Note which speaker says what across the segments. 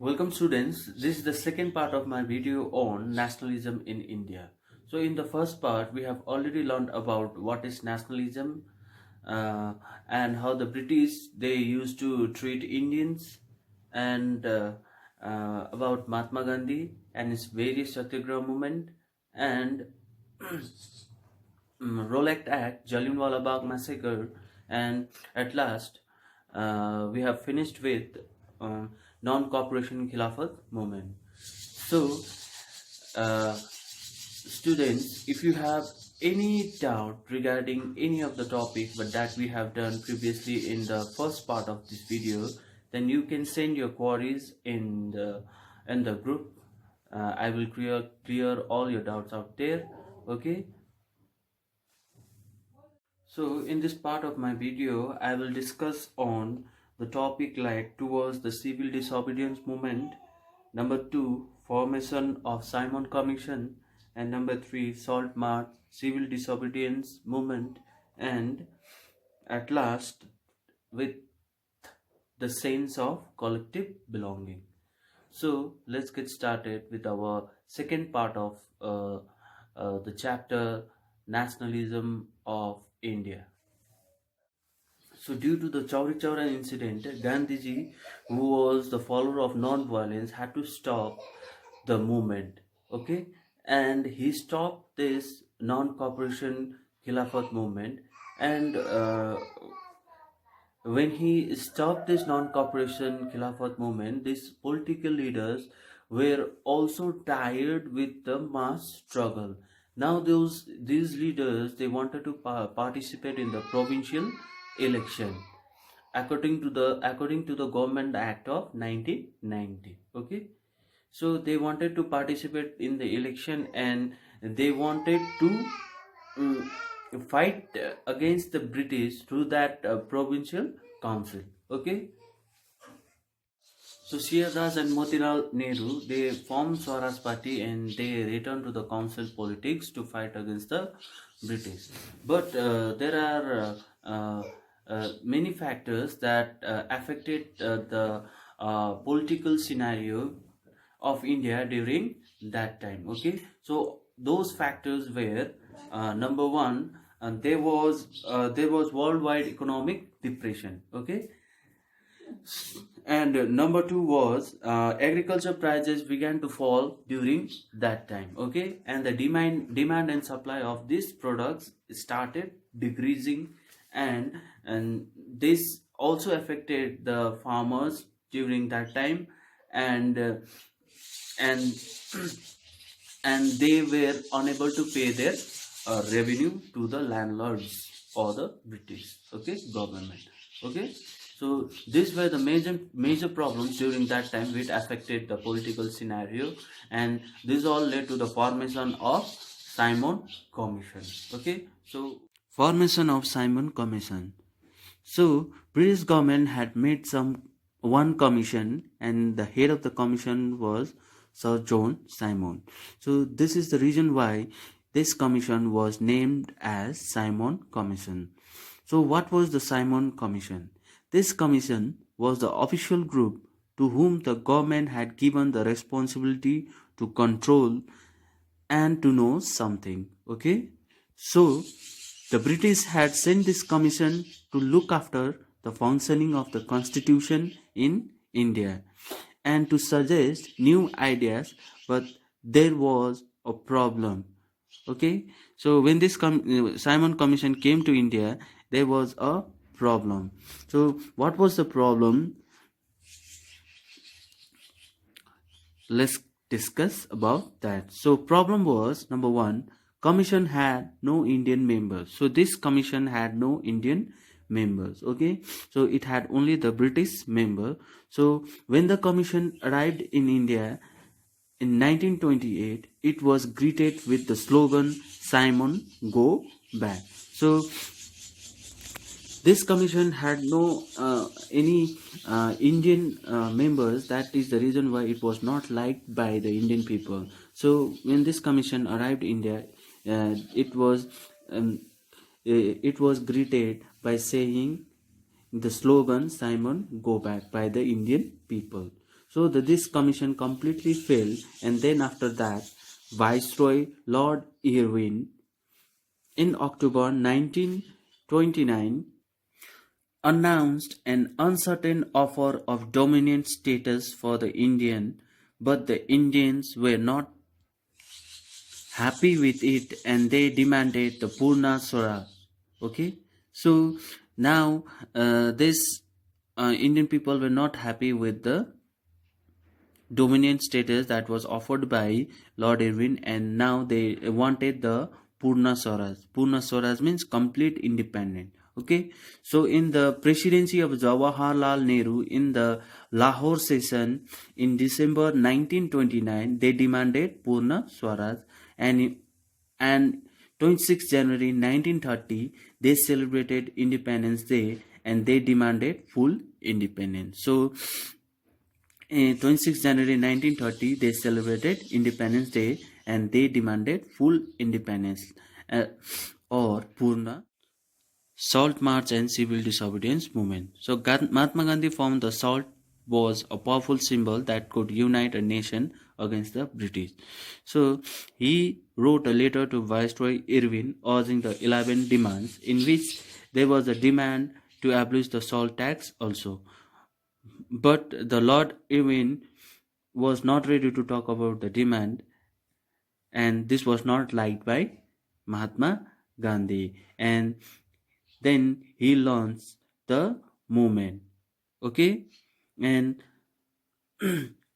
Speaker 1: Welcome students, this is the second part of my video on nationalism in India. So in the first part we have already learned about what is nationalism uh, and how the British they used to treat Indians and about Mahatma Gandhi and his various Satyagraha movement and Rowlatt Act, Jallianwala Bagh massacre, and at last we have finished with non-cooperation Khilafat movement. So, students, if you have any doubt regarding any of the topic but that we have done previously in the first part of this video, then you can send your queries in the group. I will clear all your doubts out there. Okay. So in this part of my video, I will discuss on the topic like towards the civil disobedience movement, number 2, formation of Simon Commission, and number 3, Salt March, civil disobedience movement, and at last with the sense of collective belonging. So let's get started with our second part of the chapter nationalism of India. So due to the Chauri Chaura incident, Gandhiji, who was the follower of non-violence, had to stop the movement. Okay, and he stopped this non-cooperation Khilafat movement, and when he stopped this non-cooperation Khilafat movement, these political leaders were also tired with the mass struggle. Now these leaders they wanted to participate in the provincial election according to the Government Act of 1990. Okay, so they wanted to participate in the election and they wanted to fight against the British through that provincial council. Okay, so Shiadas and Motilal Nehru they formed Swaraj Party and they returned to the council politics to fight against the British. But there are many factors that affected the political scenario of India during that time. Okay, so those factors were number one, there was worldwide economic depression. Okay, and number two was agriculture prices began to fall during that time. Okay, and the demand and supply of these products started decreasing, and this also affected the farmers during that time, and and and they were unable to pay their revenue to the landlords or the British government. Okay, so these were the major problems during that time which affected the political scenario, and this all led to the formation of Simon Commission. Okay, so formation of Simon Commission. So British government had made one commission, and the head of the commission was Sir John Simon. So this is the reason why this commission was named as Simon Commission. So what was the Simon Commission? This commission was the official group to whom the government had given the responsibility to control and to know something. Okay, so the British had sent this commission to look after the functioning of the constitution in India and to suggest new ideas, but there was a problem. Okay, so when this Simon Commission came to India, there was a problem. So what was the problem? Let's discuss about that. So problem was, number one, commission had no Indian members. So this commission had no Indian members. Okay, so it had only the British member. So when the commission arrived in India in 1928, it was greeted with the slogan Simon Go Back. So this commission had no any Indian members. That is the reason why it was not liked by the Indian people. So when this commission arrived in India, it was greeted by saying the slogan Simon Go Back by the Indian people. So this commission completely failed, and then after that, Viceroy Lord Irwin in October 1929 announced an uncertain offer of dominant status for the Indian, but the Indians were not happy with it and they demanded the Purna Swaraj. Okay, so now this Indian people were not happy with the dominant status that was offered by Lord Irwin, and now they wanted the Purna Swaraj. Purna Swaraj means complete independent. Okay, so in the presidency of Jawaharlal Nehru in the Lahore session in December 1929, they demanded Purna Swaraj, and 26 January 1930 they celebrated Independence Day and they demanded full independence. So 26 January 1930 they celebrated Independence Day and they demanded full independence or Purna Salt March and Civil Disobedience Movement. So Mahatma Gandhi found the salt was a powerful symbol that could unite a nation against the British. So he wrote a letter to Viceroy Irwin urging the 11 demands, in which there was a demand to abolish the salt tax also. But the Lord Irwin was not ready to talk about the demand, and this was not liked by Mahatma Gandhi, and then he launched the movement, okay, and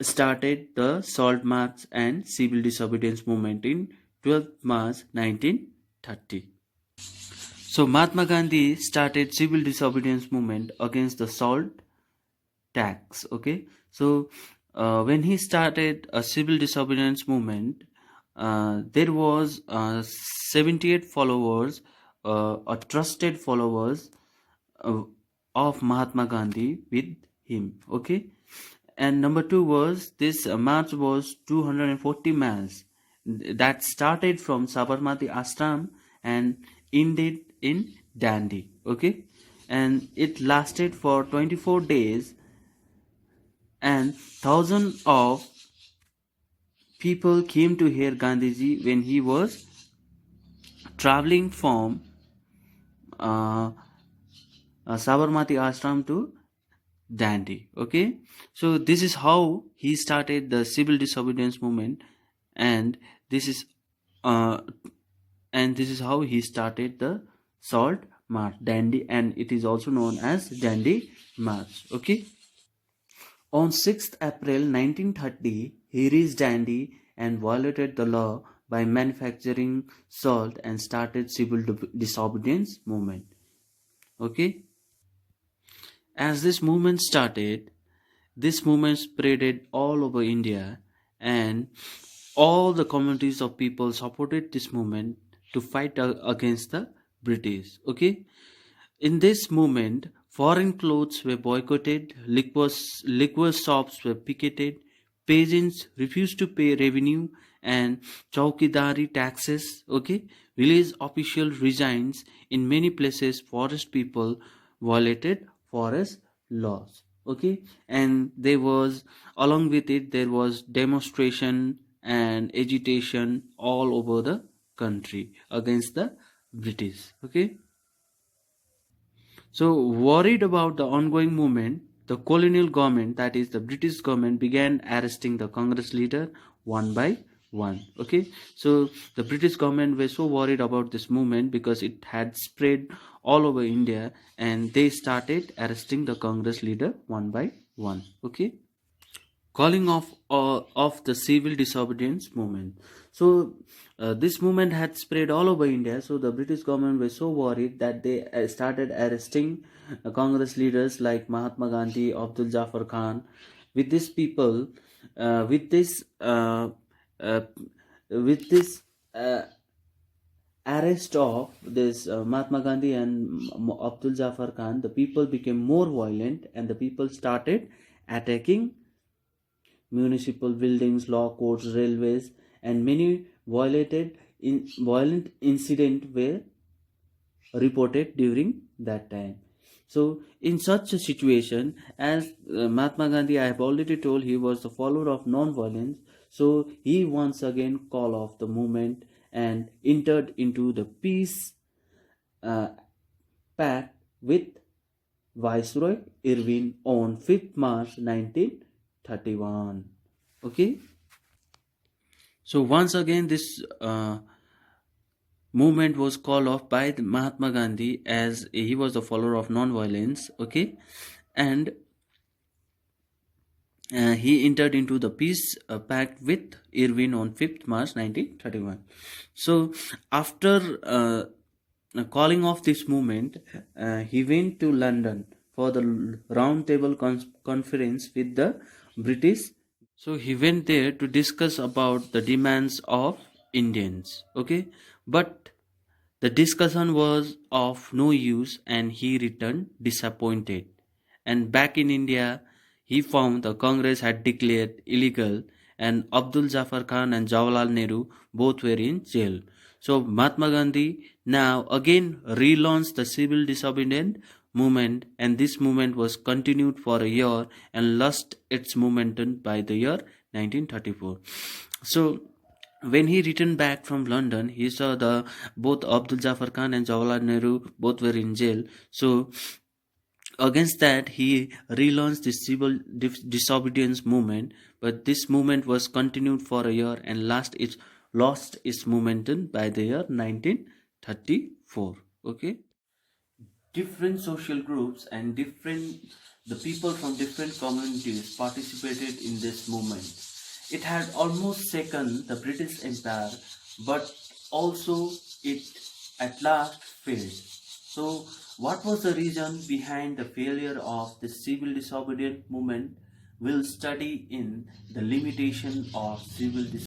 Speaker 1: started the Salt March and Civil Disobedience Movement in 12th March 1930. So Mahatma Gandhi started civil disobedience movement against the salt tax. Okay, so when he started a civil disobedience movement, there was 78 followers, trusted followers of Mahatma Gandhi with him. Okay, and number two was this march was 240 miles that started from Sabarmati Ashram and ended in Dandi. Okay, and it lasted for 24 days, and thousands of people came to hear Gandhiji when he was traveling from Sabarmati Ashram to Dandi. Okay, so this is how he started the civil disobedience movement, and this is how he started the Salt March, Dandi, and it is also known as Dandi March. Okay, on 6th April 1930, he reached Dandi and violated the law by manufacturing salt and started civil disobedience movement. Okay, as this movement started, this movement spreaded all over India, and all the communities of people supported this movement to fight against the British. Okay, in this movement, foreign clothes were boycotted, liquor shops were picketed, peasants refused to pay revenue and chowkidari taxes. Okay, village official resigns. In many places, forest people violated forest laws. Okay, and along with it there was demonstration and agitation all over the country against the British. Okay, so worried about the ongoing movement, the colonial government, that is the British government, began arresting the Congress leader one by one. Okay, so the British government were so worried about this movement because it had spread all over India, and they started arresting the Congress leader one by one. Okay, calling of the civil disobedience movement. So this movement had spread all over India, so the British government were so worried that they started arresting Congress leaders like Mahatma Gandhi, Abdul Jafar Khan. With these people, with this arrest of this Mahatma Gandhi and Abdul Jafar Khan, the people became more violent and the people started attacking municipal buildings, law courts, railways, and many violent incidents were reported during that time. So, in such a situation, as Mahatma Gandhi, I have already told, he was the follower of non-violence. So, he once again called off the movement and entered into the peace uh, pact with Viceroy Irving on 5th March 1931. Okay. So once again, this movement was called off by the Mahatma Gandhi, as he was the follower of non-violence. Okay, and he entered into the peace pact with Irving on 5th March 1931. So after calling off this movement, he went to London for the round table conference with the British. So he went there to discuss about the demands of Indians. Okay, but the discussion was of no use and he returned disappointed. And back in India, he found the Congress had declared illegal and Abdul Jafar Khan and Jawaharlal Nehru both were in jail. So Mahatma Gandhi now again relaunched the civil disobedient movement, and this movement was continued for a year and lost its momentum by the year 1934. So when he returned back from London, he saw the both Abdul Jafar Khan and Jawaharlal Nehru both were in jail. So against that, he relaunched the civil disobedience movement, but this movement was continued for a year and lost its momentum by the year 1934. Okay, different social groups and the people from different communities participated in this movement. It had almost shaken the British Empire, but also it at last failed. So, what was the reason behind the failure of the civil disobedient movement? We'll study in the limitation of civil disobedience.